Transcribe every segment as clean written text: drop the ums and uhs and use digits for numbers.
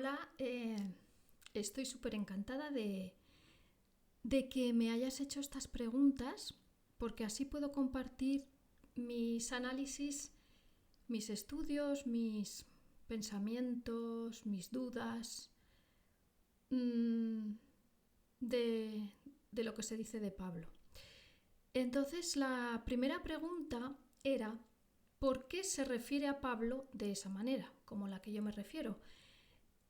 Hola, estoy súper encantada de que me hayas hecho estas preguntas, porque así puedo compartir mis análisis, mis estudios, mis pensamientos, mis dudas mm, de lo que se dice de Pablo. Entonces, la primera pregunta era, ¿por qué se refiere a Pablo de esa manera, como la que yo me refiero?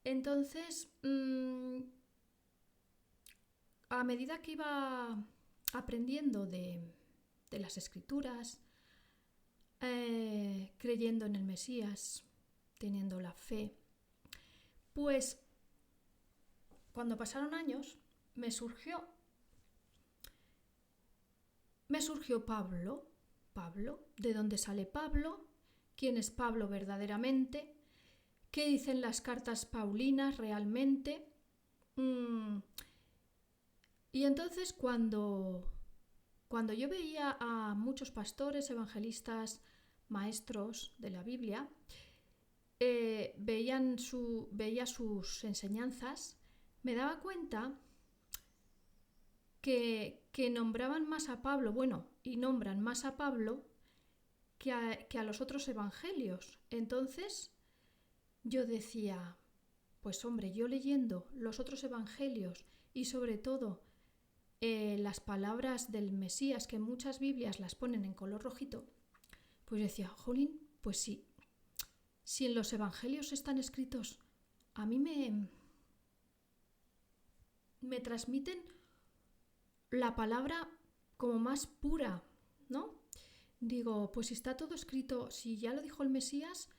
Entonces, a medida que iba aprendiendo de las escrituras, creyendo en el Mesías, teniendo la fe, pues cuando pasaron años me surgió Pablo, ¿de dónde sale Pablo? ¿Quién es Pablo verdaderamente? ¿Qué dicen las cartas paulinas realmente? Y entonces cuando yo veía a muchos pastores, evangelistas, maestros de la Biblia, veía sus enseñanzas, me daba cuenta que nombraban más a Pablo, y nombran más a Pablo que a los otros evangelios. Entonces yo decía, pues hombre, yo leyendo los otros evangelios y sobre todo las palabras del Mesías, que en muchas Biblias las ponen en color rojito, pues decía, jolín, pues sí, si en los evangelios están escritos, a mí me transmiten la palabra como más pura, ¿no? Digo, pues si está todo escrito, si ya lo dijo el Mesías,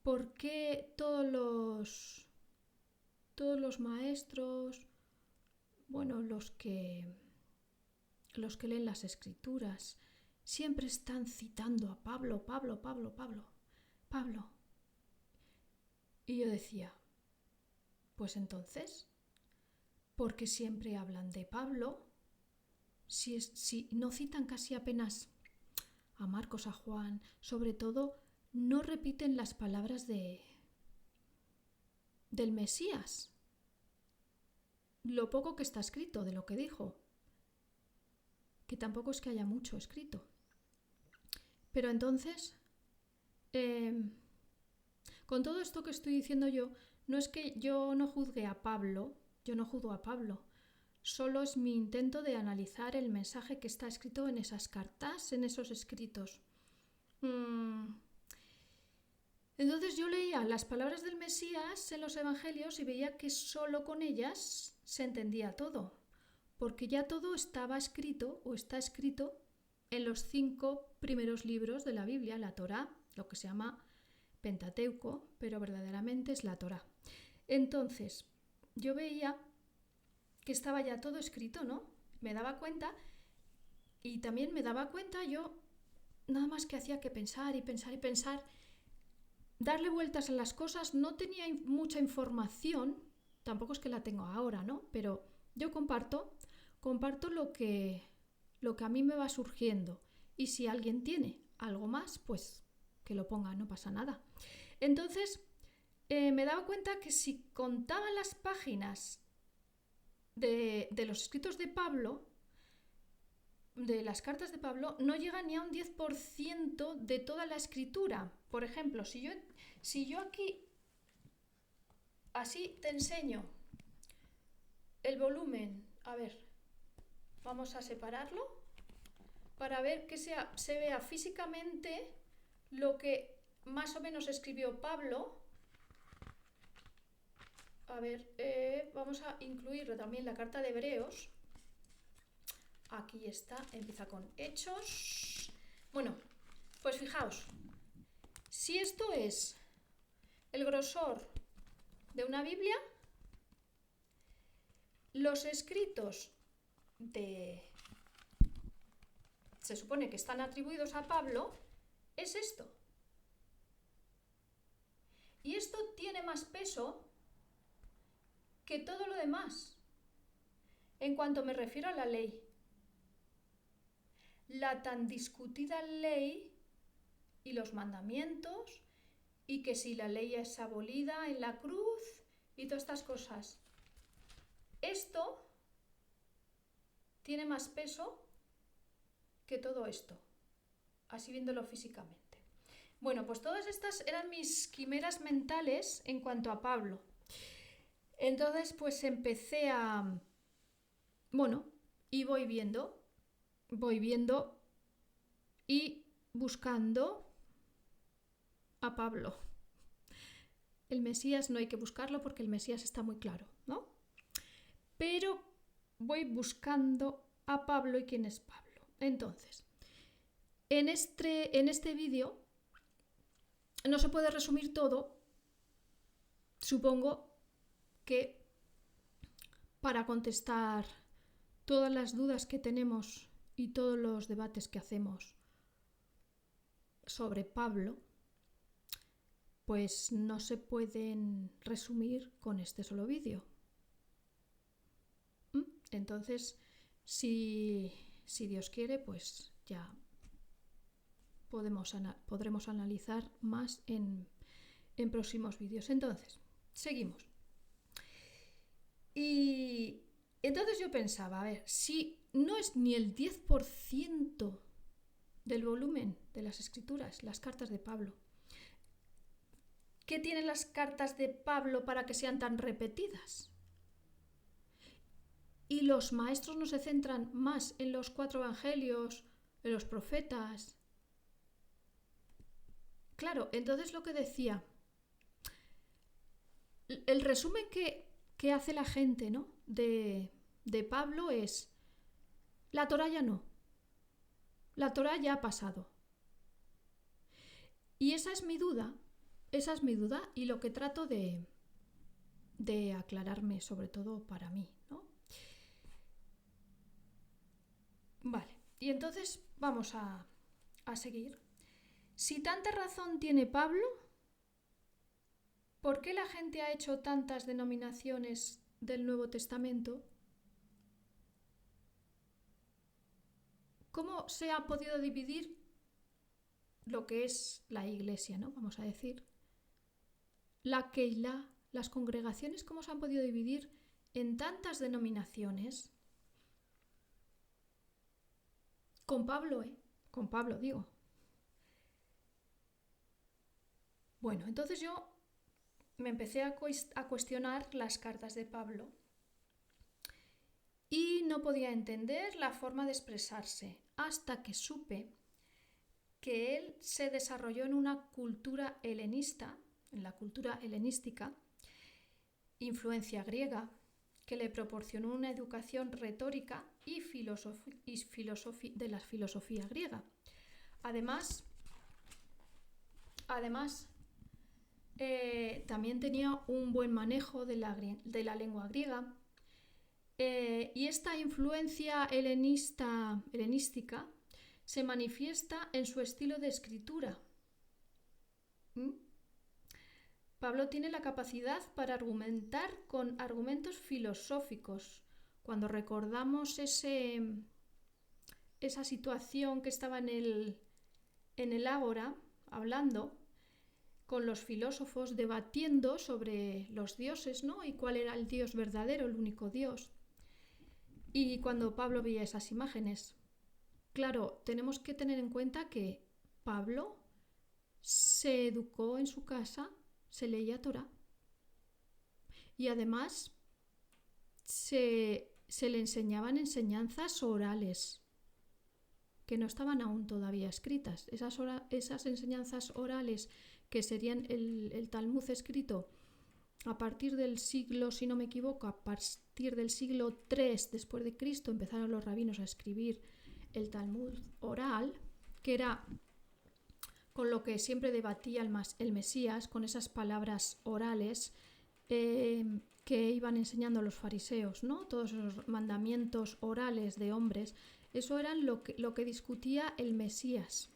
¿por qué todos los maestros, los que leen las escrituras, siempre están citando a Pablo, Pablo, Pablo, Pablo, Pablo? Y yo decía, pues entonces, ¿por qué siempre hablan de Pablo si no citan casi apenas a Marcos, a Juan? Sobre todo, no repiten las palabras del Mesías, lo poco que está escrito, de lo que dijo, que tampoco es que haya mucho escrito. Pero entonces, con todo esto que estoy diciendo yo, no es que yo no juzgue a Pablo, yo no juzgo a Pablo, solo es mi intento de analizar el mensaje que está escrito en esas cartas, en esos escritos. Entonces yo leía las palabras del Mesías en los evangelios y veía que solo con ellas se entendía todo, porque ya todo estaba escrito o está escrito en los 5 primeros libros de la Biblia, la Torá, lo que se llama Pentateuco, pero verdaderamente es la Torá. Entonces, yo veía que estaba ya todo escrito, ¿no? Me daba cuenta, y también me daba cuenta yo, nada más que hacía que pensar y pensar y pensar, darle vueltas a las cosas, no tenía mucha información, tampoco es que la tengo ahora, ¿no? Pero yo comparto lo que a mí me va surgiendo, y si alguien tiene algo más, pues que lo ponga, no pasa nada. Entonces, me daba cuenta que si contaban las páginas de los escritos de Pablo, de las cartas de Pablo, no llega ni a un 10% de toda la escritura. Por ejemplo, si yo aquí así te enseño el volumen, a ver, vamos a separarlo para ver que se vea físicamente lo que más o menos escribió Pablo. A ver, vamos a incluir también la carta de Hebreos. Aquí está, empieza con Hechos. Bueno, pues fijaos, si esto es el grosor de una Biblia, los escritos se supone que están atribuidos a Pablo, es esto. Y esto tiene más peso que todo lo demás, en cuanto me refiero a la ley. La tan discutida ley y los mandamientos, y que si la ley es abolida en la cruz y todas estas cosas. Esto tiene más peso que todo esto, así viéndolo físicamente. Bueno, pues todas estas eran mis quimeras mentales en cuanto a Pablo. Entonces, pues empecé a... Bueno, y voy viendo y buscando a Pablo. El Mesías no hay que buscarlo porque el Mesías está muy claro, ¿no? Pero voy buscando a Pablo y quién es Pablo. Entonces, en este vídeo no se puede resumir todo. Supongo que para contestar todas las dudas que tenemos y todos los debates que hacemos sobre Pablo, pues no se pueden resumir con este solo vídeo. Entonces, si Dios quiere, pues ya podremos analizar más en próximos vídeos. Entonces, seguimos. Y entonces yo pensaba, a ver, si no es ni el 10% del volumen de las escrituras, las cartas de Pablo, ¿qué tienen las cartas de Pablo para que sean tan repetidas? Y los maestros no se centran más en los 4 evangelios, en los profetas. Claro, entonces lo que decía, el resumen que hace la gente, ¿no?, de Pablo es, la Torá ya no, la Torá ya ha pasado. Y esa es mi duda y lo que trato de aclararme, sobre todo para mí, ¿no? Vale, y entonces vamos a seguir. Si tanta razón tiene Pablo, ¿por qué la gente ha hecho tantas denominaciones del Nuevo Testamento? ¿Cómo se ha podido dividir lo que es la iglesia, ¿no?, vamos a decir? La Keilah, las congregaciones, ¿cómo se han podido dividir en tantas denominaciones? Con Pablo, con Pablo digo. Bueno, entonces yo me empecé a cuestionar las cartas de Pablo y no podía entender la forma de expresarse hasta que supe que él se desarrolló en una cultura helenista, en la cultura helenística, influencia griega, que le proporcionó una educación retórica y de la filosofía griega. Además, también tenía un buen manejo de la lengua griega, y esta influencia helenística se manifiesta en su estilo de escritura. Pablo tiene la capacidad para argumentar con argumentos filosóficos. Cuando recordamos esa situación que estaba en el ágora, hablando con los filósofos, debatiendo sobre los dioses, ¿no?, y cuál era el Dios verdadero, el único Dios. Y cuando Pablo veía esas imágenes, claro, tenemos que tener en cuenta que Pablo se educó en su casa, se leía Torá, y además se le enseñaban enseñanzas orales que no estaban aún todavía escritas. Esas enseñanzas orales, que serían el Talmud escrito a partir del siglo, si no me equivoco, a partir del siglo III después de Cristo, empezaron los rabinos a escribir el Talmud oral, que era con lo que siempre debatía el Mesías, con esas palabras orales que iban enseñando los fariseos, ¿no?, todos esos mandamientos orales de hombres. Eso era lo que discutía el Mesías,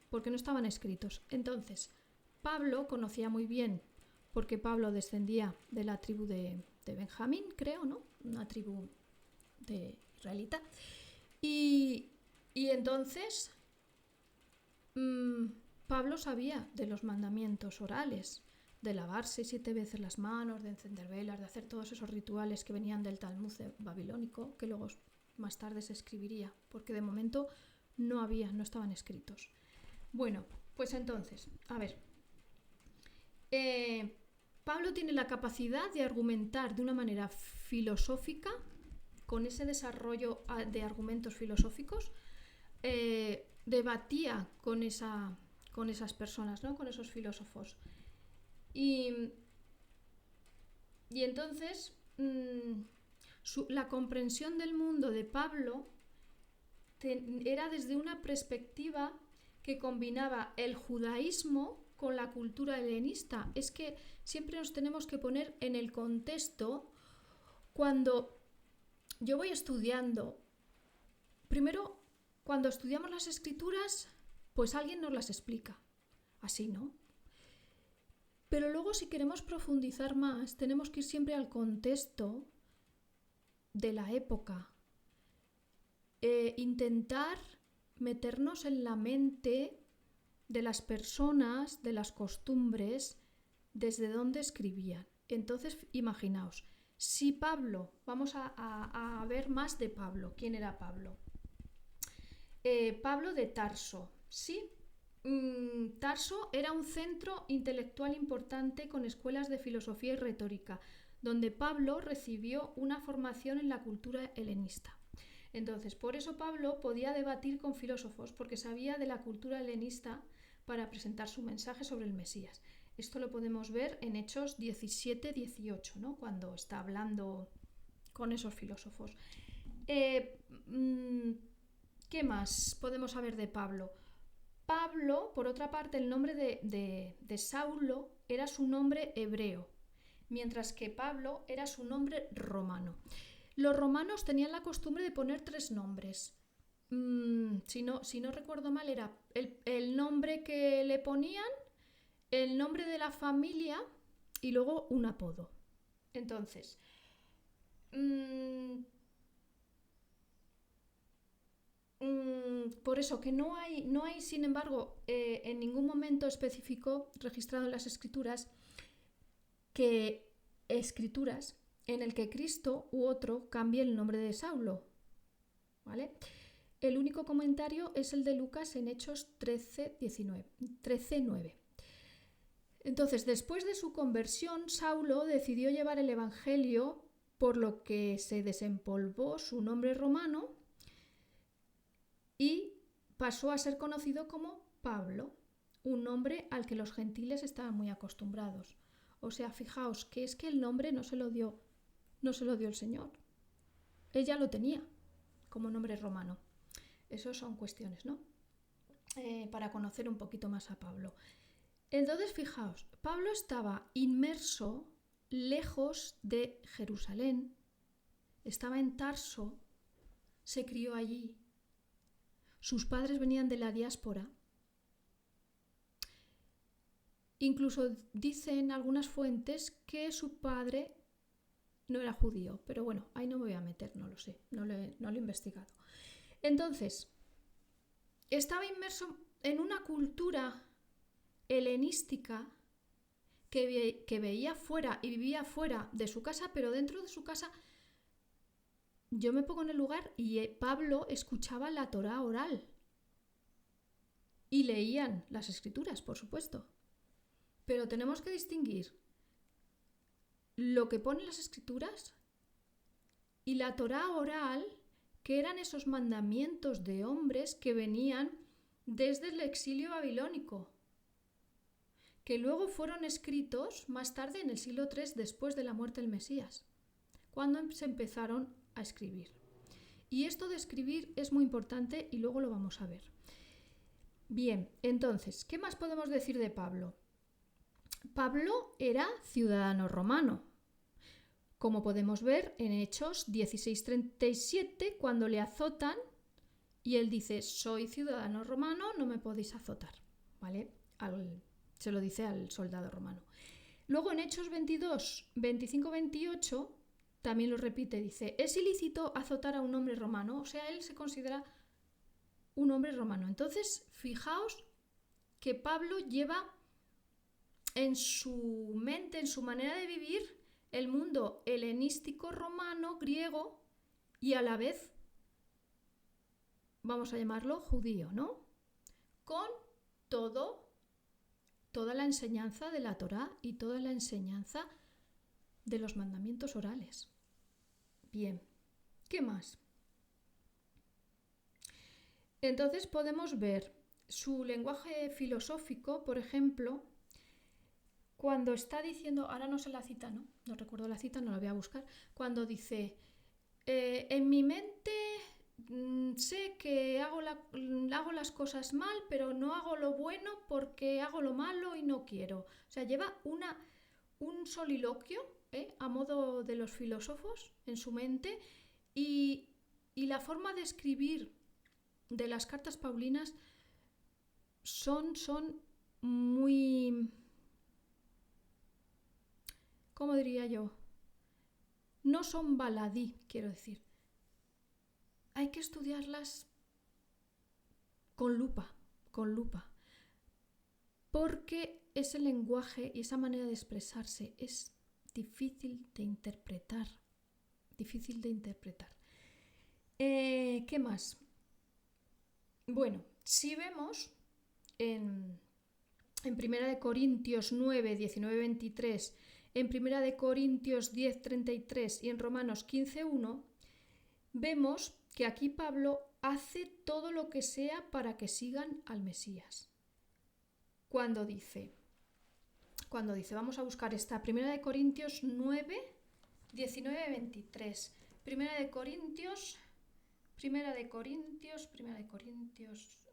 porque no estaban escritos. Entonces, Pablo conocía muy bien, porque Pablo descendía de la tribu de Benjamín, creo, ¿no?, una tribu de israelita. Y entonces Pablo sabía de los mandamientos orales, de lavarse 7 veces las manos, de encender velas, de hacer todos esos rituales que venían del Talmud babilónico, que luego más tarde se escribiría, porque de momento no estaban escritos. Bueno, pues entonces, a ver, Pablo tiene la capacidad de argumentar de una manera filosófica, con ese desarrollo de argumentos filosóficos, debatía con esas personas, ¿no? Con esos filósofos. Y entonces la comprensión del mundo de Pablo era desde una perspectiva que combinaba el judaísmo con la cultura helenista. Es que siempre nos tenemos que poner en el contexto. Cuando yo voy estudiando, primero, cuando estudiamos las escrituras, pues alguien nos las explica, así, ¿no? Pero luego, si queremos profundizar más, tenemos que ir siempre al contexto de la época. Intentar meternos en la mente de las personas, de las costumbres, desde donde escribían. Entonces, imaginaos, si Pablo, vamos a ver más de Pablo. ¿Quién era Pablo? Pablo de Tarso, ¿sí? Tarso era un centro intelectual importante con escuelas de filosofía y retórica, donde Pablo recibió una formación en la cultura helenista. Entonces, por eso Pablo podía debatir con filósofos, porque sabía de la cultura helenista para presentar su mensaje sobre el Mesías. Esto lo podemos ver en Hechos 17-18, ¿no? Cuando está hablando con esos filósofos. ¿Qué más podemos saber de Pablo? Pablo, por otra parte, el nombre de Saulo era su nombre hebreo, mientras que Pablo era su nombre romano. Los romanos tenían la costumbre de poner 3 nombres. Si no recuerdo mal, era el nombre que le ponían, el nombre de la familia y luego un apodo. Entonces, por eso que no hay sin embargo, en ningún momento específico registrado en las escrituras en el que Cristo u otro cambie el nombre de Saulo, ¿vale? El único comentario es el de Lucas en Hechos 13:9. Entonces, después de su conversión, Saulo decidió llevar el evangelio, por lo que se desempolvó su nombre romano y pasó a ser conocido como Pablo, un nombre al que los gentiles estaban muy acostumbrados. O sea, fijaos que es que el nombre no se lo dio el Señor. Él ya lo tenía como nombre romano. Esas son cuestiones, ¿no? Para conocer un poquito más a Pablo. Entonces, fijaos, Pablo estaba inmerso lejos de Jerusalén, estaba en Tarso, se crió allí. Sus padres venían de la diáspora. Incluso dicen algunas fuentes que su padre no era judío, pero bueno, ahí no me voy a meter, no lo sé, no lo he investigado. Entonces, estaba inmerso en una cultura helenística que veía fuera y vivía fuera de su casa, pero dentro de su casa yo me pongo en el lugar y Pablo escuchaba la Torá oral y leían las escrituras, por supuesto. Pero tenemos que distinguir lo que ponen las escrituras y la Torá oral, que eran esos mandamientos de hombres que venían desde el exilio babilónico, que luego fueron escritos más tarde en el siglo III después de la muerte del Mesías, cuando se empezaron a escribir. Y esto de escribir es muy importante y luego lo vamos a ver. Bien, entonces, ¿qué más podemos decir de Pablo? Pablo era ciudadano romano, como podemos ver en Hechos 16:37, cuando le azotan y él dice: soy ciudadano romano, no me podéis azotar, ¿vale? Se lo dice al soldado romano. Luego en Hechos 22, 25-28 también lo repite, dice: es ilícito azotar a un hombre romano, o sea, él se considera un hombre romano. Entonces, fijaos que Pablo lleva en su mente, en su manera de vivir, el mundo helenístico, romano, griego y a la vez, vamos a llamarlo judío, ¿no? Con toda la enseñanza de la Torá y toda la enseñanza de los mandamientos orales. Bien, ¿qué más? Entonces podemos ver su lenguaje filosófico, por ejemplo, cuando está diciendo, ahora no sé la cita, no recuerdo la cita, no la voy a buscar, cuando dice, en mi mente sé que hago las cosas mal, pero no hago lo bueno porque hago lo malo y no quiero. O sea, lleva un soliloquio a modo de los filósofos en su mente y la forma de escribir de las cartas paulinas son muy, ¿cómo diría yo? No son baladí, quiero decir. Hay que estudiarlas con lupa, porque ese lenguaje y esa manera de expresarse es difícil de interpretar. ¿Qué más? Bueno, si vemos en 1 Corintios 9, 19, 23, en 1 Corintios 10, 33 y en Romanos 15, 1, vemos que aquí Pablo hace todo lo que sea para que sigan al Mesías. Cuando dice, vamos a buscar esta, 1 Corintios 9, 19, 23. 1 Corintios,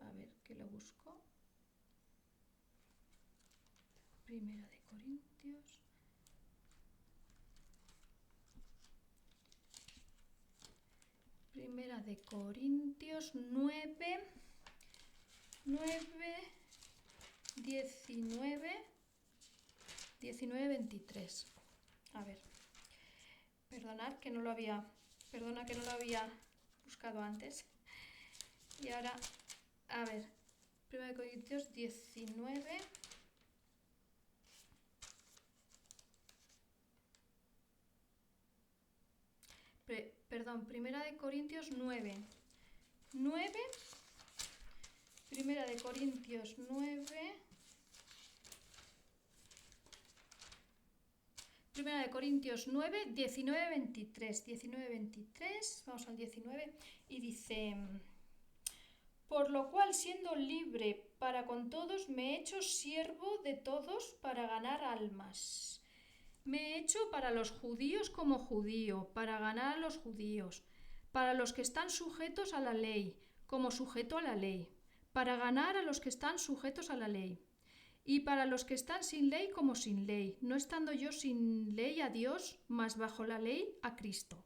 a ver, que lo busco. 1 Corintios. Primera de Corintios 9, 19, 23. A ver, perdona que no lo había buscado antes. Y ahora, a ver, 1 Corintios 19. Perdón, 1 Corintios 9. 1 Corintios 9. 1 Corintios 9, 19, 23. 19, 23, vamos al 19, y dice: por lo cual, siendo libre para con todos, me he hecho siervo de todos para ganar almas. Me he hecho para los judíos como judío, para ganar a los judíos, para los que están sujetos a la ley, como sujeto a la ley, para ganar a los que están sujetos a la ley, y para los que están sin ley como sin ley, no estando yo sin ley a Dios, mas bajo la ley a Cristo.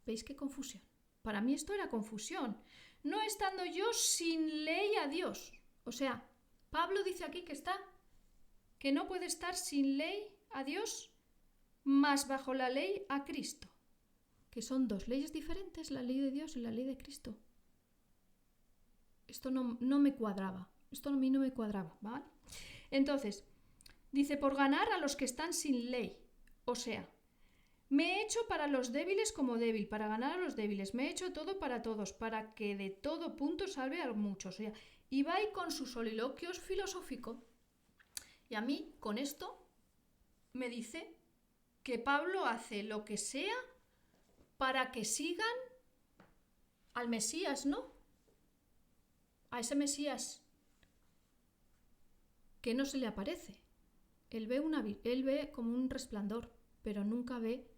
¿Veis qué confusión? Para mí esto era confusión. No estando yo sin ley a Dios. O sea, Pablo dice aquí que no puede estar sin ley a Dios, más bajo la ley a Cristo, que son dos leyes diferentes, la ley de Dios y la ley de Cristo. Esto no me cuadraba, esto a mí no me cuadraba, ¿vale? Entonces, dice, por ganar a los que están sin ley, o sea, me he hecho para los débiles como débil, para ganar a los débiles, me he hecho todo para todos, para que de todo punto salve a muchos. O sea, y va ahí con sus soliloquios filosóficos, y a mí, con esto, me dice que Pablo hace lo que sea para que sigan al Mesías, ¿no? A ese Mesías que no se le aparece. Él ve como un resplandor, pero nunca ve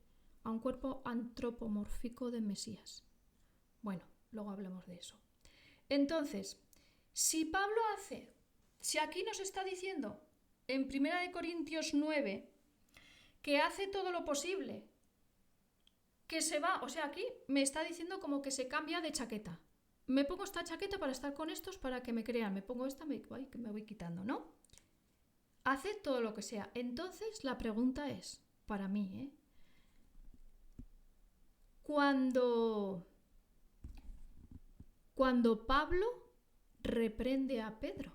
a un cuerpo antropomórfico de Mesías. Bueno, luego hablamos de eso. Entonces, si aquí nos está diciendo en 1 Corintios 9 que hace todo lo posible, que se va, o sea, aquí me está diciendo como que se cambia de chaqueta. Me pongo esta chaqueta para estar con estos para que me crean, me pongo esta, me voy quitando, ¿no? Hace todo lo que sea. Entonces la pregunta es, para mí, Cuando Pablo reprende a Pedro,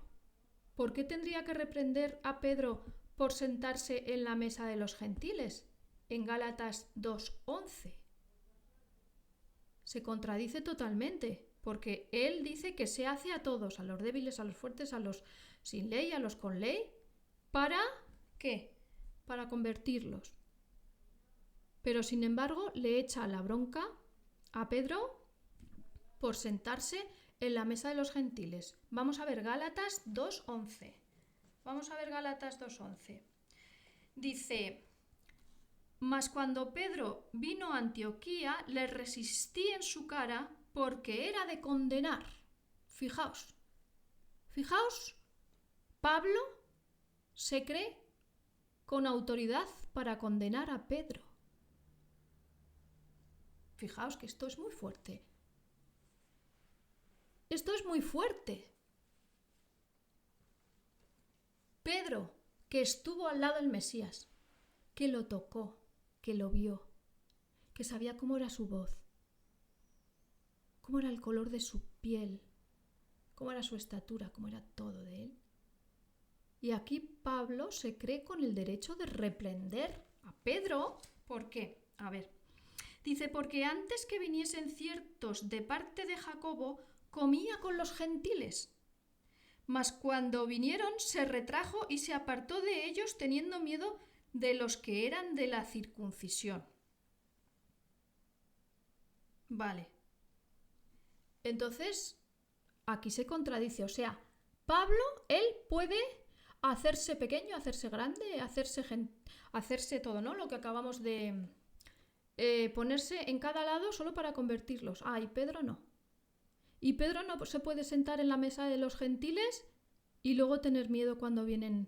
¿por qué tendría que reprender a Pedro por sentarse en la mesa de los gentiles? En Gálatas 2:11. Se contradice totalmente, porque él dice que se hace a todos, a los débiles, a los fuertes, a los sin ley, a los con ley, ¿para qué? Para convertirlos. Pero sin embargo le echa la bronca a Pedro por sentarse en la mesa de los gentiles. Vamos a ver Gálatas 2:11. Vamos a ver Gálatas 2:11. Dice: mas cuando Pedro vino a Antioquía, le resistí en su cara porque era de condenar. Fijaos, Pablo se cree con autoridad para condenar a Pedro. Fijaos que esto es muy fuerte. Esto es muy fuerte. Pedro, que estuvo al lado del Mesías, que lo tocó, que lo vio, que sabía cómo era su voz, cómo era el color de su piel, cómo era su estatura, cómo era todo de él. Y aquí Pablo se cree con el derecho de reprender a Pedro. ¿Por qué? A ver, dice, porque antes que viniesen ciertos de parte de Jacobo, comía con los gentiles. Mas cuando vinieron se retrajo y se apartó de ellos teniendo miedo de los que eran de la circuncisión. Vale. Entonces, aquí se contradice. O sea, Pablo, él puede hacerse pequeño, hacerse grande, hacerse todo, ¿no? Lo que acabamos de ponerse en cada lado solo para convertirlos. Ah, y Pedro no. Y Pedro no se puede sentar en la mesa de los gentiles y luego tener miedo cuando viene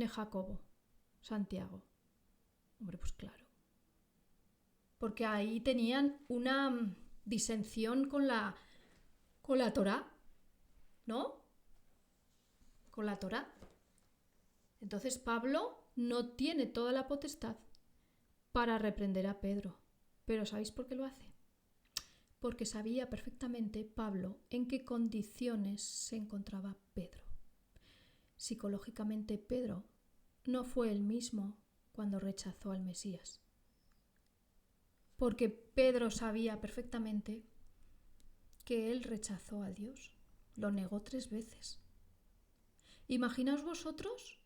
Jacobo, Santiago. Hombre, pues claro. Porque ahí tenían una disensión con la Torá, ¿no? Con la Torá. Entonces Pablo no tiene toda la potestad para reprender a Pedro. Pero ¿sabéis por qué lo hace? Porque sabía perfectamente Pablo en qué condiciones se encontraba Pedro. Psicológicamente Pedro no fue el mismo cuando rechazó al Mesías. Porque Pedro sabía perfectamente que él rechazó a Dios, lo negó 3 veces. Imaginaos vosotros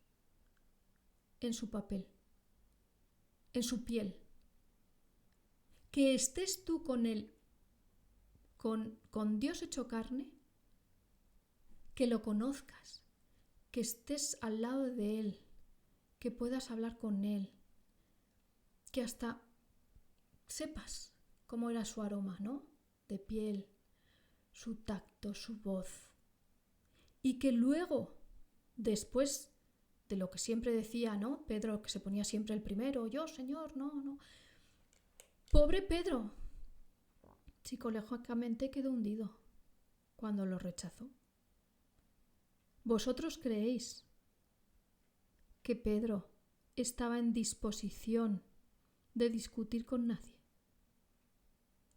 en su papel, en su piel, que estés tú con él, con Dios hecho carne, que lo conozcas, que estés al lado de él, que puedas hablar con él, que hasta sepas cómo era su aroma, ¿no? De piel, su tacto, su voz. Y que luego, después de lo que siempre decía, ¿no? Pedro, que se ponía siempre el primero, yo, Señor, no. Pobre Pedro, psicológicamente quedó hundido cuando lo rechazó. ¿Vosotros creéis que Pedro estaba en disposición de discutir con nadie?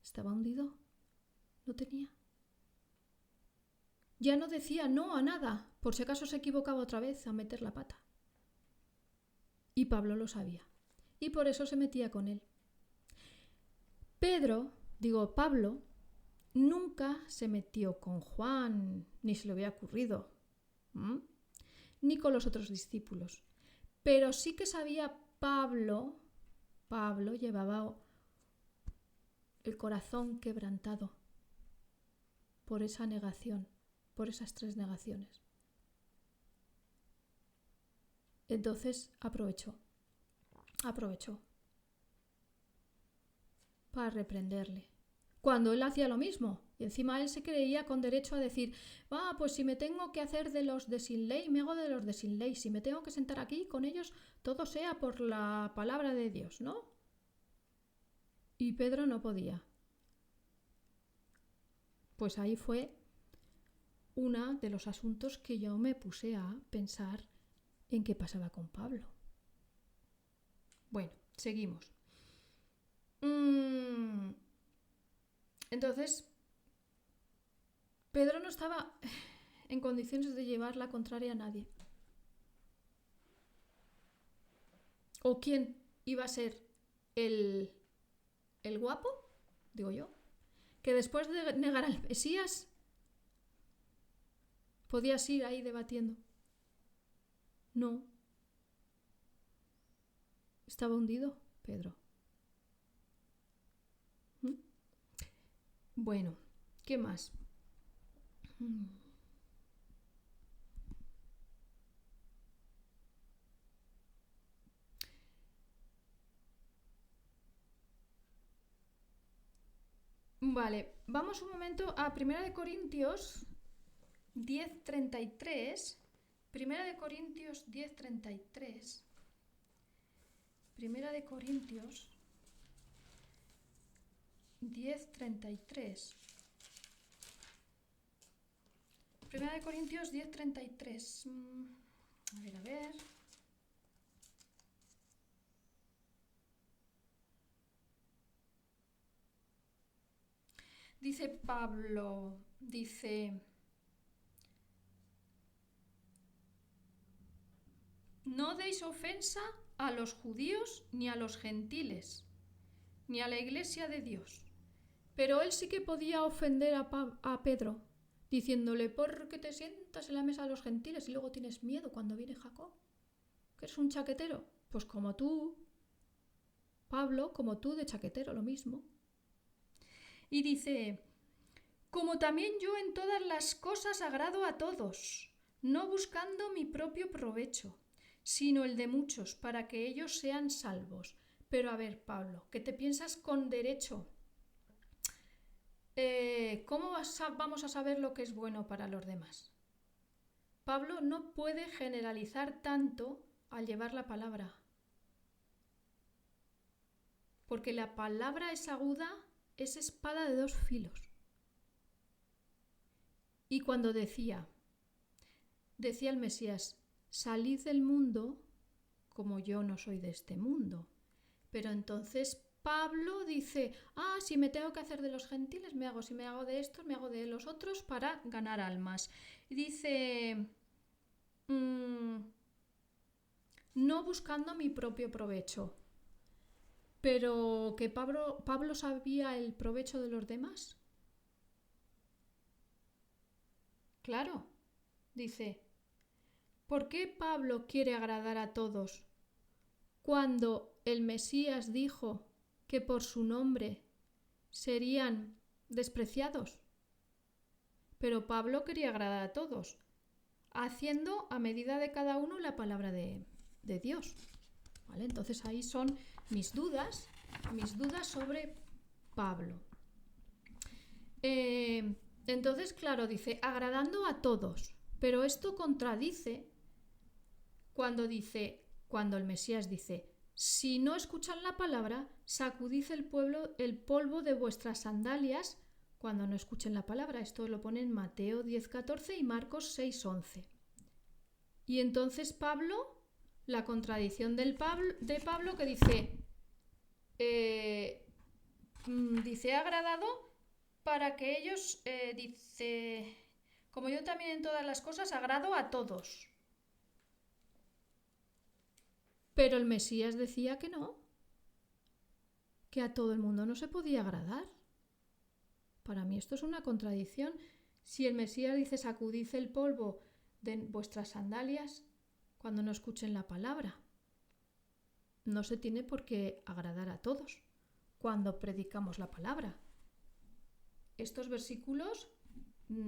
¿Estaba hundido? ¿No tenía? Ya no decía no a nada, por si acaso se equivocaba otra vez a meter la pata. Y Pablo lo sabía, y por eso se metía con él. Pablo, nunca se metió con Juan, ni se le había ocurrido, ni con los otros discípulos. Pero sí que sabía Pablo llevaba el corazón quebrantado por esa negación, por esas 3 negaciones. Entonces aprovechó para reprenderle. Cuando él hacía lo mismo, y encima él se creía con derecho a decir, pues si me tengo que hacer de los de sin ley, me hago de los de sin ley. Si me tengo que sentar aquí con ellos, todo sea por la palabra de Dios, ¿no? Y Pedro no podía. Pues ahí fue uno de los asuntos que yo me puse a pensar en qué pasaba con Pablo. Bueno, seguimos. Entonces, Pedro no estaba en condiciones de llevar la contraria a nadie. ¿O quién iba a ser el guapo? Digo yo. Que después de negar al Mesías podías ir ahí debatiendo. No. Estaba hundido, Pedro. Bueno, ¿qué más? Vale, vamos un momento a 1 Corintios 10:33. 1 Corintios 10:33. 1 Corintios 10:33. 1 Corintios 10:33. A ver. Dice Pablo, no deis ofensa a los judíos ni a los gentiles, ni a la iglesia de Dios. Pero él sí que podía ofender a Pedro, diciéndole, ¿por qué te sientas en la mesa de los gentiles y luego tienes miedo cuando viene Jacob? ¿Que eres un chaquetero? Pues como tú, Pablo, como tú de chaquetero, lo mismo. Y dice, como también yo en todas las cosas agrado a todos, no buscando mi propio provecho, sino el de muchos, para que ellos sean salvos. Pero a ver, Pablo, ¿qué te piensas con derecho? ¿Cómo vamos a saber lo que es bueno para los demás? Pablo no puede generalizar tanto al llevar la palabra, porque la palabra es aguda, es espada de dos filos. Y cuando decía el Mesías, salid del mundo como yo no soy de este mundo. Pero entonces Pablo dice, si me tengo que hacer de los gentiles, me hago. Si me hago de estos, me hago de los otros para ganar almas. Y dice, no buscando mi propio provecho. Pero que Pablo sabía el provecho de los demás. Claro, dice, ¿por qué Pablo quiere agradar a todos cuando el Mesías dijo que por su nombre serían despreciados? Pero Pablo quería agradar a todos, haciendo a medida de cada uno la palabra de Dios. ¿Vale? Entonces ahí son mis dudas sobre Pablo. Entonces, claro, dice, agradando a todos. Pero esto contradice cuando el Mesías dice, si no escuchan la palabra, sacudid el polvo de vuestras sandalias cuando no escuchen la palabra. Esto lo pone en Mateo 10:14 y Marcos 6:11. Y entonces Pablo, la contradicción de Pablo que dice agradado para que ellos, como yo también en todas las cosas agrado a todos. Pero el Mesías decía que no, que a todo el mundo no se podía agradar. Para mí esto es una contradicción. Si el Mesías dice sacudid el polvo de vuestras sandalias cuando no escuchen la palabra, no se tiene por qué agradar a todos cuando predicamos la palabra. Estos versículos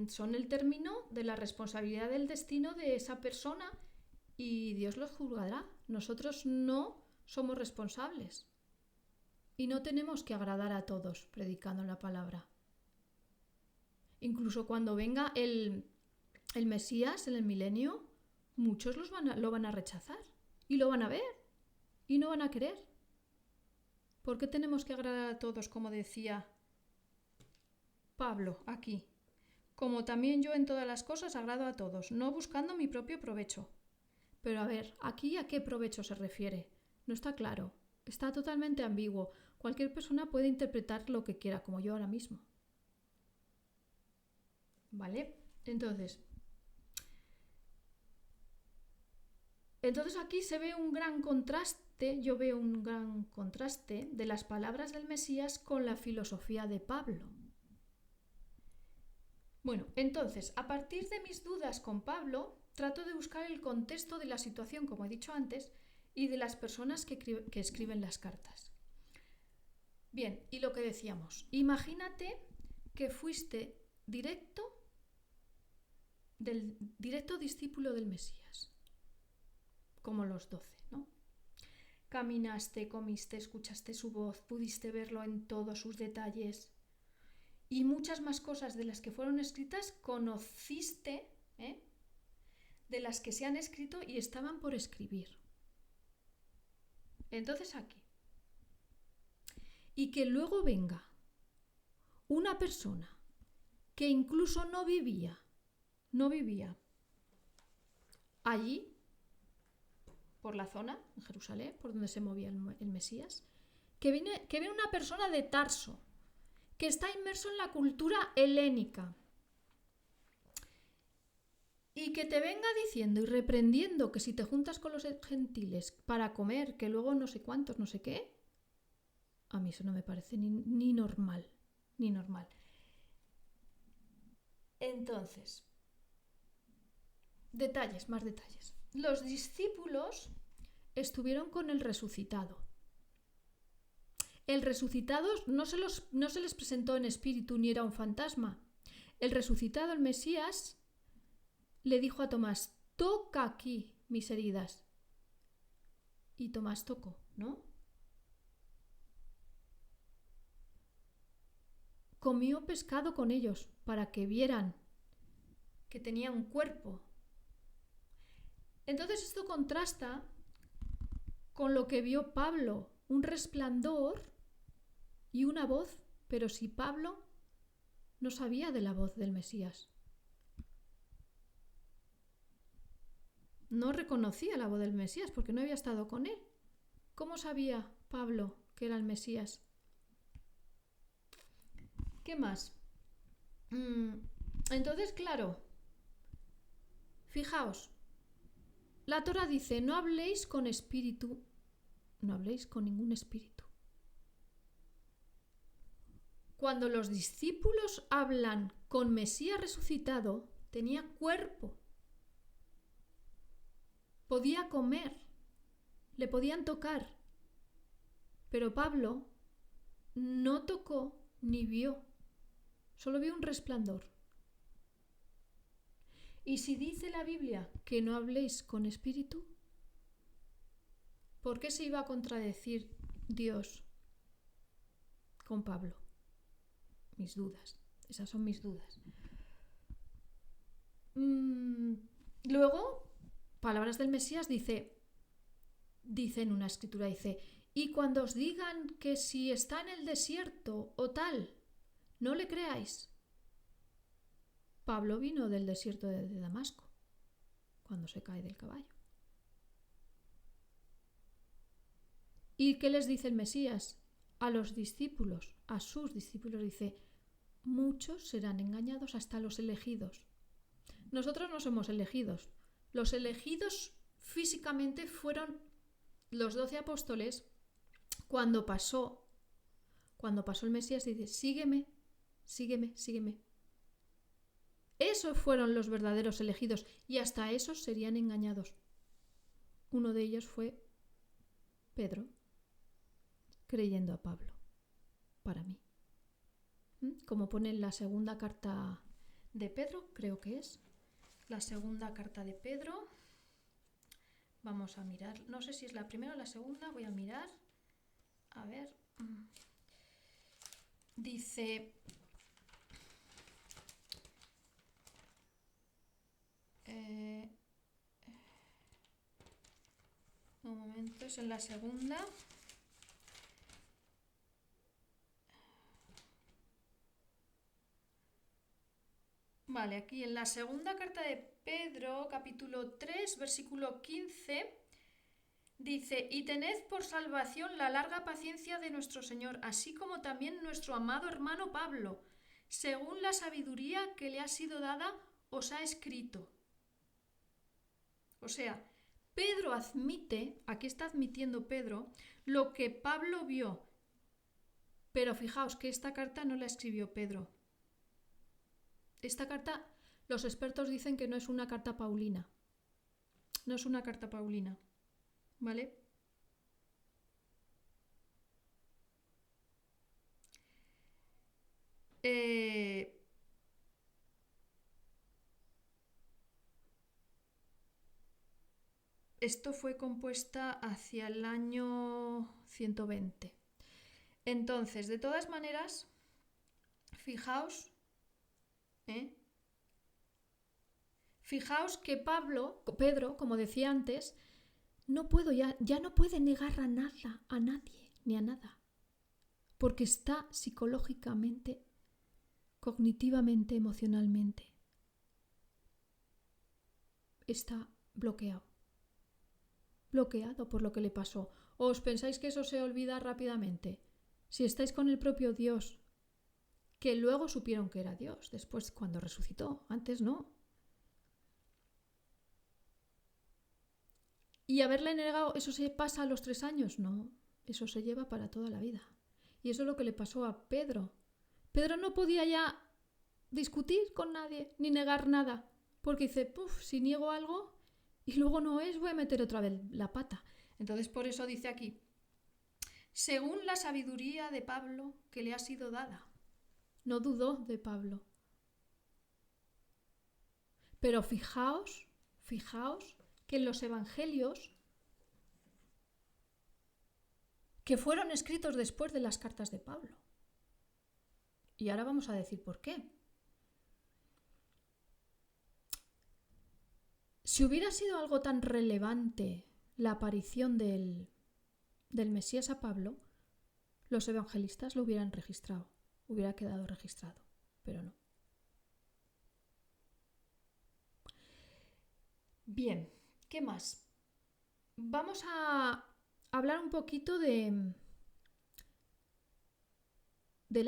son el término de la responsabilidad del destino de esa persona y Dios los juzgará. Nosotros no somos responsables y no tenemos que agradar a todos predicando la palabra. Incluso cuando venga el Mesías en el milenio, muchos lo van a rechazar y lo van a ver y no van a querer. ¿Por qué tenemos que agradar a todos, como decía Pablo aquí? Como también yo en todas las cosas agrado a todos, no buscando mi propio provecho. Pero a ver, ¿aquí a qué provecho se refiere? No está claro, está totalmente ambiguo. Cualquier persona puede interpretar lo que quiera, como yo ahora mismo. ¿Vale? Entonces, Entonces aquí se ve un gran contraste, yo veo un gran contraste de las palabras del Mesías con la filosofía de Pablo. Bueno, entonces, a partir de mis dudas con Pablo, trato de buscar el contexto de la situación, como he dicho antes, y de las personas que escriben las cartas. Bien, y lo que decíamos, imagínate que fuiste directo discípulo del Mesías, como los 12, ¿no? Caminaste, comiste, escuchaste su voz, pudiste verlo en todos sus detalles y muchas más cosas de las que fueron escritas conociste, de las que se han escrito y estaban por escribir. Entonces aquí, y que luego venga una persona que incluso no vivía allí, por la zona, en Jerusalén, por donde se movía el Mesías, que viene una persona de Tarso, que está inmerso en la cultura helénica, y que te venga diciendo y reprendiendo que si te juntas con los gentiles para comer, que luego no sé cuántos, no sé qué, a mí eso no me parece ni normal, ni normal. Entonces, más detalles. Los discípulos estuvieron con el resucitado. El resucitado no se les presentó en espíritu ni era un fantasma. El resucitado, el Mesías, le dijo a Tomás, toca aquí mis heridas. Y Tomás tocó, ¿no? Comió pescado con ellos para que vieran que tenía un cuerpo. Entonces esto contrasta con lo que vio Pablo, un resplandor y una voz, pero si Pablo no sabía de la voz del Mesías. No reconocía la voz del Mesías porque no había estado con él. ¿Cómo sabía Pablo que era el Mesías? ¿Qué más? Entonces, claro, fijaos, la Torá dice, no habléis con espíritu, no habléis con ningún espíritu. Cuando los discípulos hablan con Mesías resucitado, tenía cuerpo, podía comer, le podían tocar, pero Pablo no tocó ni vio, solo vio un resplandor. Y si dice la Biblia que no habléis con espíritu, ¿por qué se iba a contradecir Dios con Pablo? Mis dudas, esas son mis dudas. Luego, palabras del Mesías dice en una escritura, dice, y cuando os digan que si está en el desierto o tal, no le creáis. Pablo vino del desierto de Damasco, cuando se cae del caballo. ¿Y qué les dice el Mesías? A los discípulos, a sus discípulos, dice, muchos serán engañados, hasta los elegidos. Nosotros no somos elegidos. Los elegidos físicamente fueron los 12 apóstoles cuando pasó el Mesías, dice, sígueme, sígueme, sígueme. Esos fueron los verdaderos elegidos y hasta esos serían engañados. Uno de ellos fue Pedro, creyendo a Pablo, para mí. Como pone en la segunda carta de Pedro, creo que es. La segunda carta de Pedro. Vamos a mirar. No sé si es la primera o la segunda. Voy a mirar. A ver. Dice... un momento, es en la segunda. Vale, aquí en la segunda carta de Pedro, capítulo 3, versículo 15, dice, y tened por salvación la larga paciencia de nuestro Señor, así como también nuestro amado hermano Pablo, según la sabiduría que le ha sido dada, os ha escrito. O sea, Pedro admite, aquí está admitiendo Pedro, lo que Pablo vio. Pero fijaos que esta carta no la escribió Pedro. Esta carta, los expertos dicen que no es una carta paulina. No es una carta paulina. ¿Vale? Esto fue compuesta hacia el año 120. Entonces, de todas maneras, fijaos, fijaos que Pedro, como decía antes, ya no puede negar a nada, a nadie, ni a nada, porque está psicológicamente, cognitivamente, emocionalmente, está bloqueado por lo que le pasó. ¿O os pensáis que eso se olvida rápidamente? Si estáis con el propio Dios, que luego supieron que era Dios, después cuando resucitó, antes no. ¿Y haberle negado, eso se pasa a los 3 años? No, eso se lleva para toda la vida. Y eso es lo que le pasó a Pedro. Pedro no podía ya discutir con nadie, ni negar nada, porque dice, si niego algo y luego no es, voy a meter otra vez la pata. Entonces por eso dice aquí, según la sabiduría de Pablo que le ha sido dada. No dudó de Pablo. Pero fijaos que en los evangelios, que fueron escritos después de las cartas de Pablo. Y ahora vamos a decir por qué. Si hubiera sido algo tan relevante la aparición del Mesías a Pablo, los evangelistas lo hubieran registrado, hubiera quedado registrado, pero no. Bien, ¿qué más? Vamos a hablar un poquito del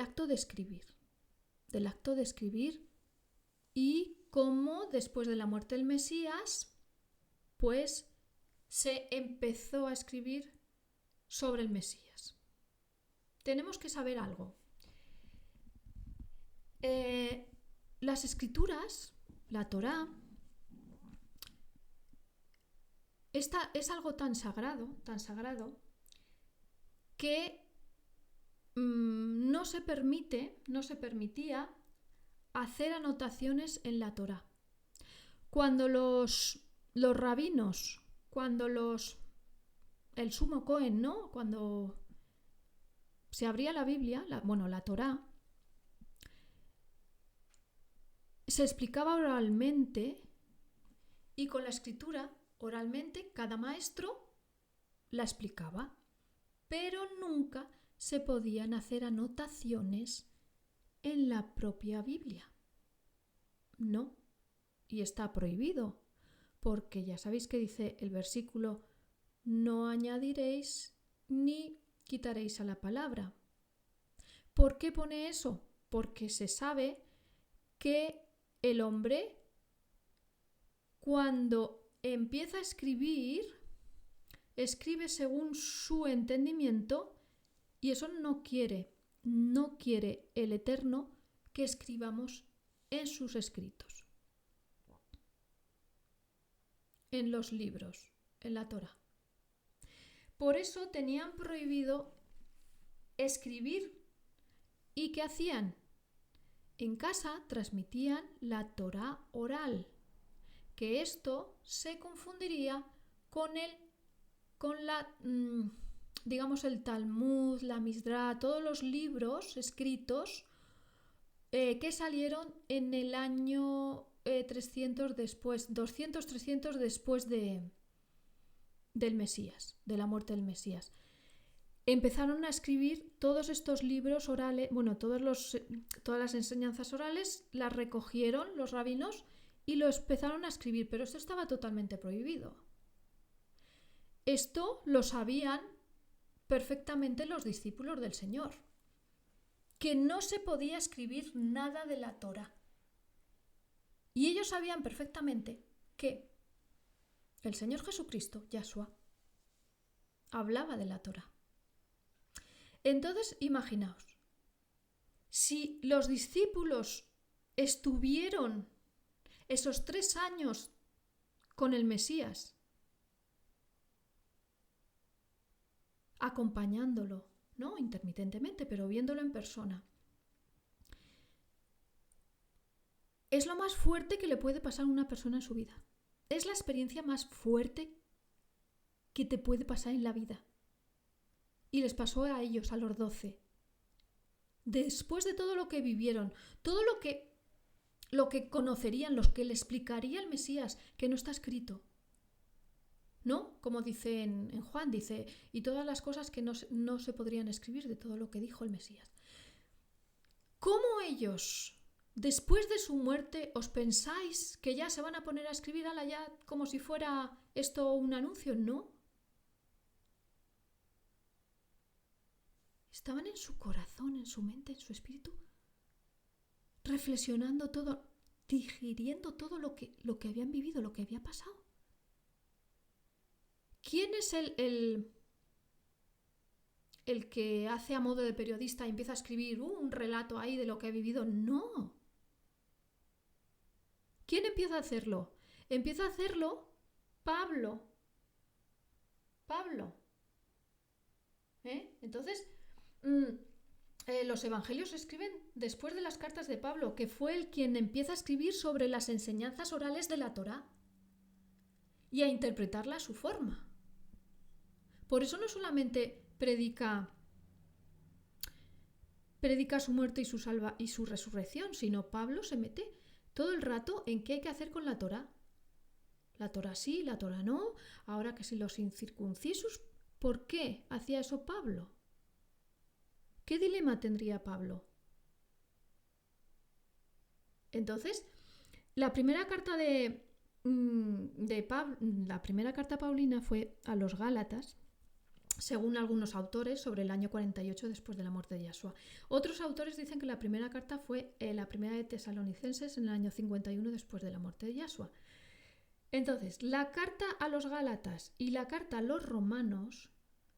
acto de escribir, y cómo después de la muerte del Mesías, pues se empezó a escribir sobre el Mesías. Tenemos que saber algo. Las escrituras, la Torá, es algo tan sagrado que no se permitía hacer anotaciones en la Torá. Cuando los rabinos, cuando el sumo Cohen, ¿no? Cuando se abría la Biblia, la Torá, se explicaba oralmente, y con la escritura oralmente cada maestro la explicaba, pero nunca se podían hacer anotaciones en la propia Biblia. No, y está prohibido, porque ya sabéis que dice el versículo, no añadiréis ni quitaréis a la palabra. ¿Por qué pone eso? Porque se sabe que el hombre, cuando empieza a escribe según su entendimiento, y eso no quiere el Eterno que escribamos en sus escritos, en los libros, en la Torá. Por eso tenían prohibido escribir. ¿Y qué hacían? En casa transmitían la Torá oral, que esto se confundiría con el Talmud, la Misdrah, todos los libros escritos que salieron en el año 300 después, 200, 300 después del Mesías, de la muerte del Mesías. Empezaron a escribir todos estos libros orales, todas las enseñanzas orales las recogieron los rabinos y lo empezaron a escribir, pero esto estaba totalmente prohibido. Esto lo sabían perfectamente los discípulos del Señor, que no se podía escribir nada de la Torá. Y ellos sabían perfectamente que El Señor Jesucristo, Yahshua, hablaba de la Torá. Entonces, imaginaos, si los discípulos estuvieron esos 3 años con el Mesías, acompañándolo, ¿no? Intermitentemente, pero viéndolo en persona, es lo más fuerte que le puede pasar a una persona en su vida. Es la experiencia más fuerte que te puede pasar en la vida. Y les pasó a ellos, a los 12. Después de todo lo que vivieron, todo lo que conocerían, lo que le explicaría el Mesías, que no está escrito. ¿No? Como dice en Juan, dice, y todas las cosas que no se podrían escribir de todo lo que dijo el Mesías. ¿Cómo ellos, después de su muerte, os pensáis que ya se van a poner a escribir ya como si fuera esto un anuncio? No. Estaban en su corazón, en su mente, en su espíritu, reflexionando todo, digiriendo todo lo que habían vivido, lo que había pasado. ¿Quién es el que hace a modo de periodista y empieza a escribir un relato ahí de lo que ha vivido? No. ¿Quién empieza a hacerlo? Empieza a hacerlo Pablo. Entonces, los evangelios se escriben después de las cartas de Pablo, que fue el quien empieza a escribir sobre las enseñanzas orales de la Torá y a interpretarla a su forma. Por eso no solamente predica su muerte y su resurrección, sino Pablo se mete todo el rato en qué hay que hacer con la Torá. La Torá sí, la Torá no, ahora que si los incircuncisos, ¿por qué hacía eso Pablo? ¿Qué dilema tendría Pablo? Entonces, la primera carta la primera carta paulina fue a los Gálatas, según algunos autores, sobre el año 48 después de la muerte de Yahshua. Otros autores dicen que la primera carta fue la primera de Tesalonicenses en el año 51 después de la muerte de Yahshua. Entonces, la carta a los Gálatas y la carta a los romanos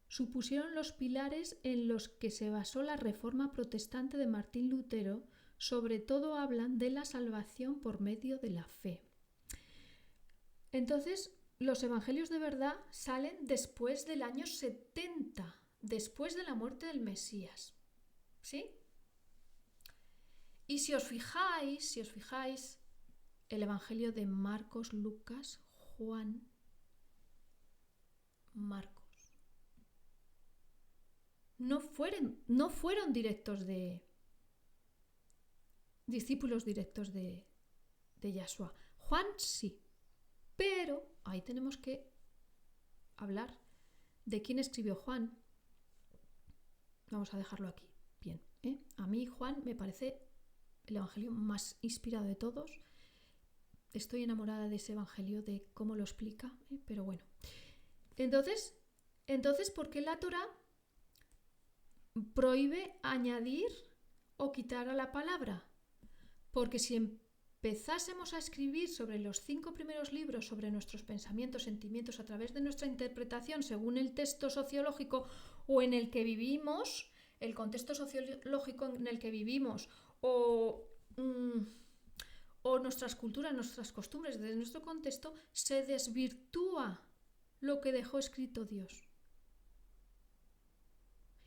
supusieron los pilares en los que se basó la reforma protestante de Martín Lutero. Sobre todo hablan de la salvación por medio de la fe. Entonces, los evangelios de verdad salen después del año 70, después de la muerte del Mesías. ¿Sí? Y si os fijáis, el evangelio de Marcos, Lucas, Juan, Marcos, no fueron discípulos directos de Yahshua. Juan sí, pero ahí tenemos que hablar de quién escribió Juan. Vamos a dejarlo aquí. Bien, a mí Juan me parece el evangelio más inspirado de todos. Estoy enamorada de ese evangelio, de cómo lo explica, pero bueno. Entonces, ¿por qué la Torá prohíbe añadir o quitar a la palabra? Porque si empezásemos a escribir sobre los 5 primeros libros, sobre nuestros pensamientos, sentimientos, a través de nuestra interpretación según el texto sociológico o en el que vivimos, el contexto sociológico en el que vivimos, o nuestras culturas, nuestras costumbres, desde nuestro contexto, se desvirtúa lo que dejó escrito Dios.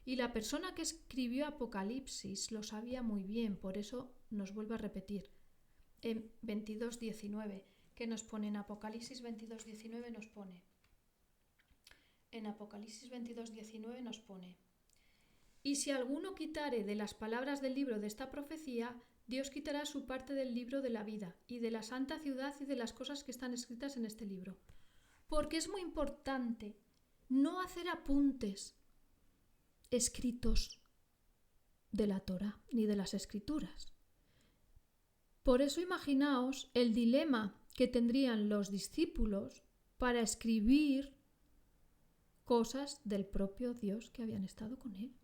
Y la persona que escribió Apocalipsis lo sabía muy bien, por eso nos vuelve a repetir en 22:19, que nos pone en Apocalipsis 22:19, nos pone. En Apocalipsis 22:19 nos pone: y si alguno quitare de las palabras del libro de esta profecía, Dios quitará su parte del libro de la vida y de la santa ciudad y de las cosas que están escritas en este libro. Porque es muy importante no hacer apuntes escritos de la Torá ni de las Escrituras. Por eso imaginaos el dilema que tendrían los discípulos para escribir cosas del propio Dios que habían estado con él.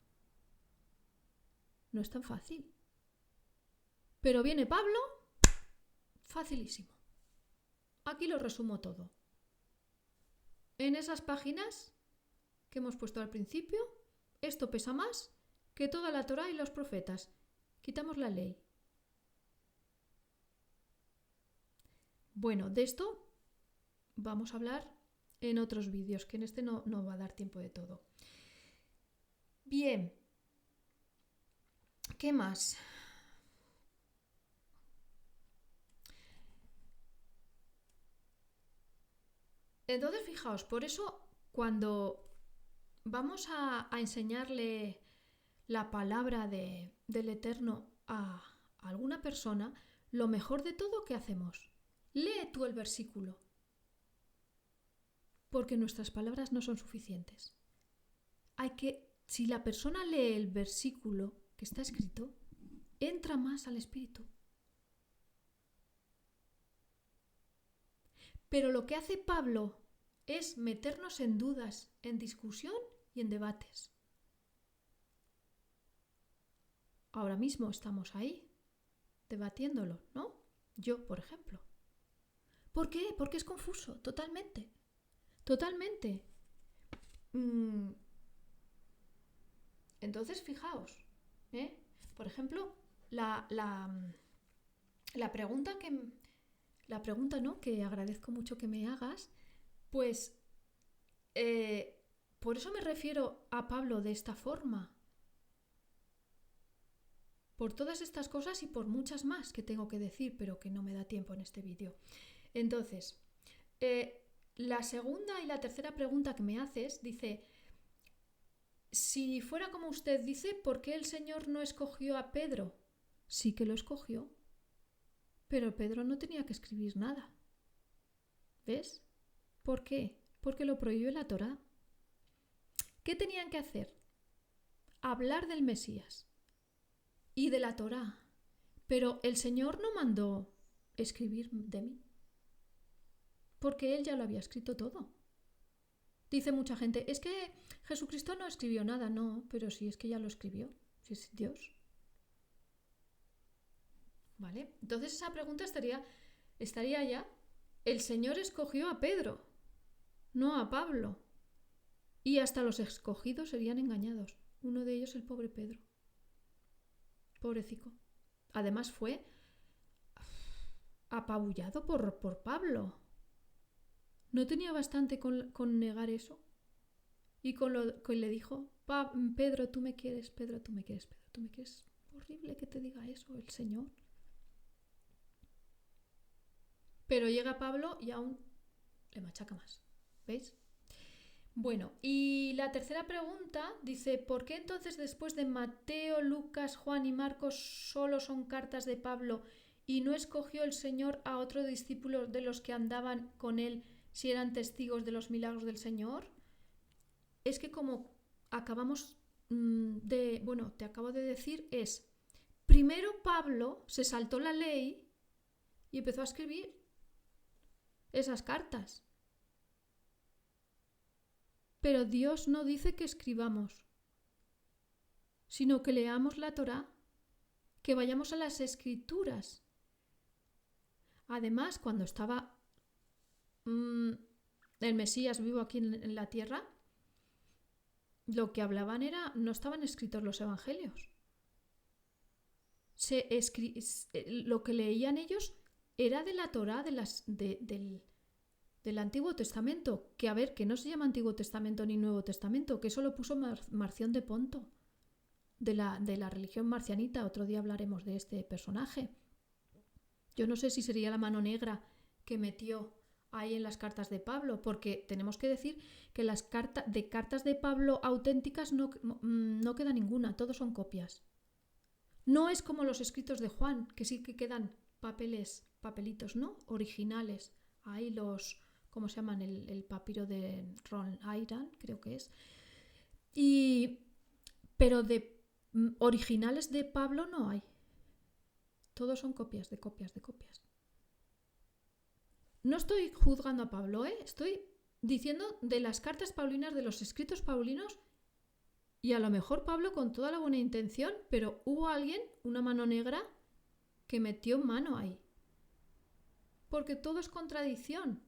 No es tan fácil. Pero viene Pablo, facilísimo. Aquí lo resumo todo. en esas páginas que hemos puesto al principio, esto pesa más que toda la Torá y los profetas. Quitamos la ley. Bueno, de esto vamos a hablar en otros vídeos, que en este no va a dar tiempo de todo. Bien, ¿qué más? Entonces, fijaos, por eso cuando vamos a enseñarle la palabra del Eterno a alguna persona, lo mejor de todo, ¿qué hacemos? Lee tú el versículo, porque nuestras palabras no son suficientes. Si la persona lee el versículo que está escrito, entra más al Espíritu. Pero lo que hace Pablo es meternos en dudas, en discusión y en debates. Ahora mismo estamos ahí, debatiéndolo, ¿no? Yo, por ejemplo. ¿Por qué? Porque es confuso, totalmente. Totalmente. Entonces, fijaos, por ejemplo, la pregunta ¿no? Que agradezco mucho que me hagas, pues por eso me refiero a Pablo de esta forma. Por todas estas cosas y por muchas más que tengo que decir, pero que no me da tiempo en este vídeo. Entonces, la segunda y la tercera pregunta que me haces dice: si fuera como usted dice, ¿por qué el Señor no escogió a Pedro? Sí que lo escogió, pero Pedro no tenía que escribir nada. ¿Ves? ¿Por qué? Porque lo prohíbe la Torá. ¿Qué tenían que hacer? Hablar del Mesías y de la Torá. Pero el Señor no mandó escribir de mí, porque Él ya lo había escrito todo. Dice mucha gente, es que Jesucristo no escribió nada. No, pero sí, es que ya lo escribió. Si es Dios. ¿Vale? Entonces esa pregunta estaría ya. El Señor escogió a Pedro, no a Pablo. Y hasta los escogidos serían engañados. Uno de ellos el pobre Pedro. Pobrecico. Además fue apabullado por Pablo. No tenía bastante con negar eso. Y con lo que le dijo, Pedro, tú me quieres, Pedro, tú me quieres, Pedro, tú me quieres. Horrible que te diga eso el Señor. Pero llega Pablo y aún le machaca más. ¿Veis? Bueno, y la tercera pregunta dice, ¿por qué entonces después de Mateo, Lucas, Juan y Marcos solo son cartas de Pablo y no escogió el Señor a otro discípulo de los que andaban con él si eran testigos de los milagros del Señor? Es que como acabamos te acabo de decir, primero Pablo se saltó la ley y empezó a escribir esas cartas. Pero Dios no dice que escribamos, sino que leamos la Torá, que vayamos a las Escrituras. Además, cuando estaba el Mesías vivo aquí en la tierra, lo que hablaban no estaban escritos los evangelios. Lo que leían ellos era de la Torá, del Antiguo Testamento, que no se llama Antiguo Testamento ni Nuevo Testamento, que eso lo puso Marción de Ponto, de la religión marcianita. Otro día hablaremos de este personaje. Yo no sé si sería la mano negra que metió ahí en las cartas de Pablo, porque tenemos que decir que las cartas de Pablo auténticas no queda ninguna, todos son copias. No es como los escritos de Juan, que sí que quedan papelitos, ¿no? Originales. Ahí ¿cómo se llaman? El papiro de Ron Ayran, creo que es. Pero de originales de Pablo no hay. Todos son copias de copias de copias. No estoy juzgando a Pablo, estoy diciendo de las cartas paulinas, de los escritos paulinos, y a lo mejor Pablo con toda la buena intención, pero hubo alguien, una mano negra, que metió mano ahí. Porque todo es contradicción,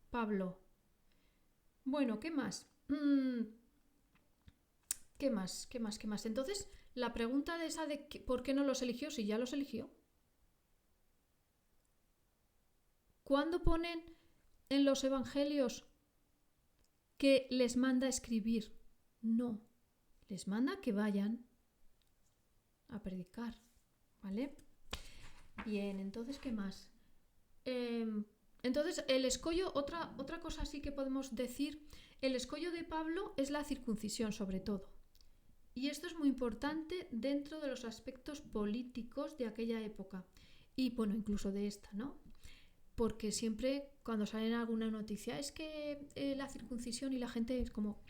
Pablo. Bueno, ¿qué más? ¿Qué más? ¿Qué más? ¿Qué más? Entonces, la pregunta de esa de por qué no los eligió, si ya los eligió. ¿Cuándo ponen en los evangelios que les manda escribir? No, les manda que vayan a predicar, ¿vale? Bien, entonces, ¿qué más? Entonces, el escollo, otra cosa sí que podemos decir, el escollo de Pablo es la circuncisión, sobre todo. Y esto es muy importante dentro de los aspectos políticos de aquella época. Y bueno, incluso de esta, ¿no? Porque siempre cuando sale alguna noticia es que la circuncisión y la gente es como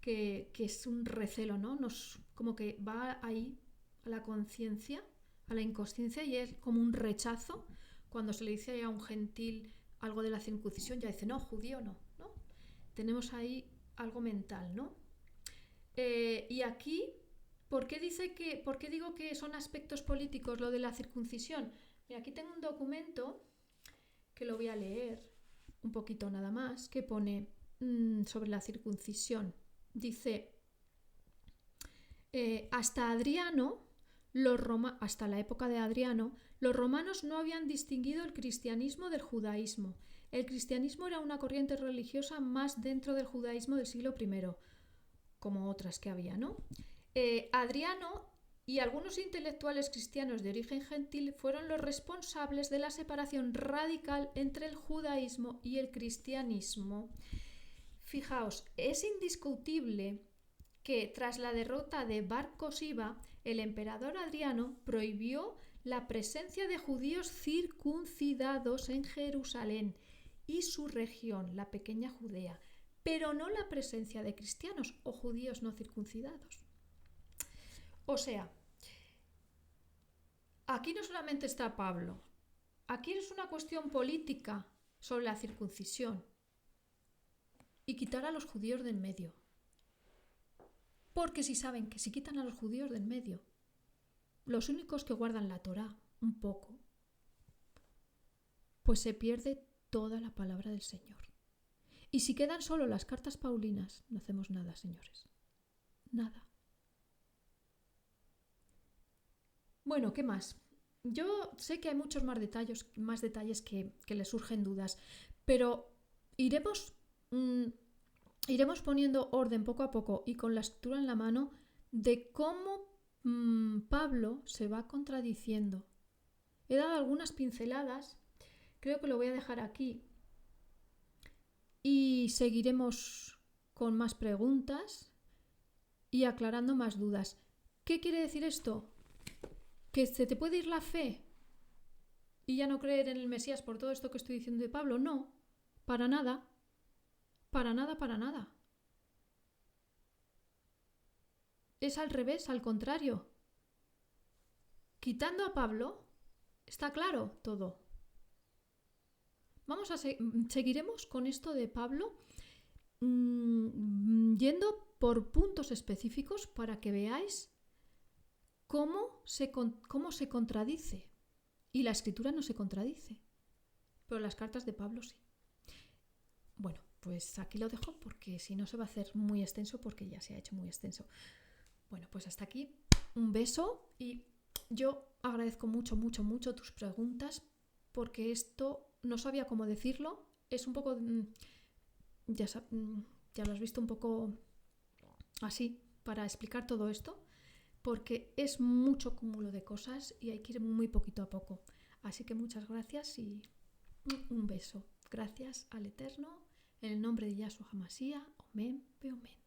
que es un recelo, ¿no? Como que va ahí a la conciencia, a la inconsciencia y es como un rechazo. Cuando se le dice a un gentil algo de la circuncisión ya dice, no, judío no, ¿no? Tenemos ahí algo mental, ¿no? Y aquí, ¿por qué digo que son aspectos políticos lo de la circuncisión? Mira, aquí tengo un documento que lo voy a leer un poquito nada más, que pone sobre la circuncisión. Dice, hasta Adriano, hasta la época de Adriano, los romanos no habían distinguido el cristianismo del judaísmo. El cristianismo era una corriente religiosa más dentro del judaísmo del siglo I, como otras que había, ¿no? Adriano y algunos intelectuales cristianos de origen gentil fueron los responsables de la separación radical entre el judaísmo y el cristianismo. Fijaos, es indiscutible que tras la derrota de Bar Kosiba, el emperador Adriano prohibió la presencia de judíos circuncidados en Jerusalén y su región, la pequeña Judea, pero no la presencia de cristianos o judíos no circuncidados. O sea, aquí no solamente está Pablo, aquí es una cuestión política sobre la circuncisión y quitar a los judíos del medio. Porque si saben que si quitan a los judíos del medio, los únicos que guardan la Torá un poco, pues se pierde toda la palabra del Señor. Y si quedan solo las cartas paulinas, no hacemos nada, señores. Nada. Bueno, ¿qué más? Yo sé que hay muchos más detalles que les surgen dudas, pero iremos poniendo orden poco a poco y con la estructura en la mano de cómo Pablo se va contradiciendo. He dado algunas pinceladas, creo que lo voy a dejar aquí y seguiremos con más preguntas y aclarando más dudas. ¿Qué quiere decir esto? ¿Que se te puede ir la fe y ya no creer en el Mesías por todo esto que estoy diciendo de Pablo? No, para nada. Para nada, para nada. Es al revés, al contrario. Quitando a Pablo, está claro todo. Seguiremos con esto de Pablo yendo por puntos específicos para que veáis cómo se contradice. Y la escritura no se contradice, pero las cartas de Pablo sí. Bueno, pues aquí lo dejo porque si no se va a hacer muy extenso porque ya se ha hecho muy extenso. Bueno, pues hasta aquí. Un beso y yo agradezco mucho, mucho, mucho tus preguntas porque esto no sabía cómo decirlo. Es un poco... ya lo has visto un poco así para explicar todo esto porque es mucho cúmulo de cosas y hay que ir muy poquito a poco. Así que muchas gracias y un beso. Gracias al Eterno, en el nombre de Yahshua HaMashiach. Omen, Beomen.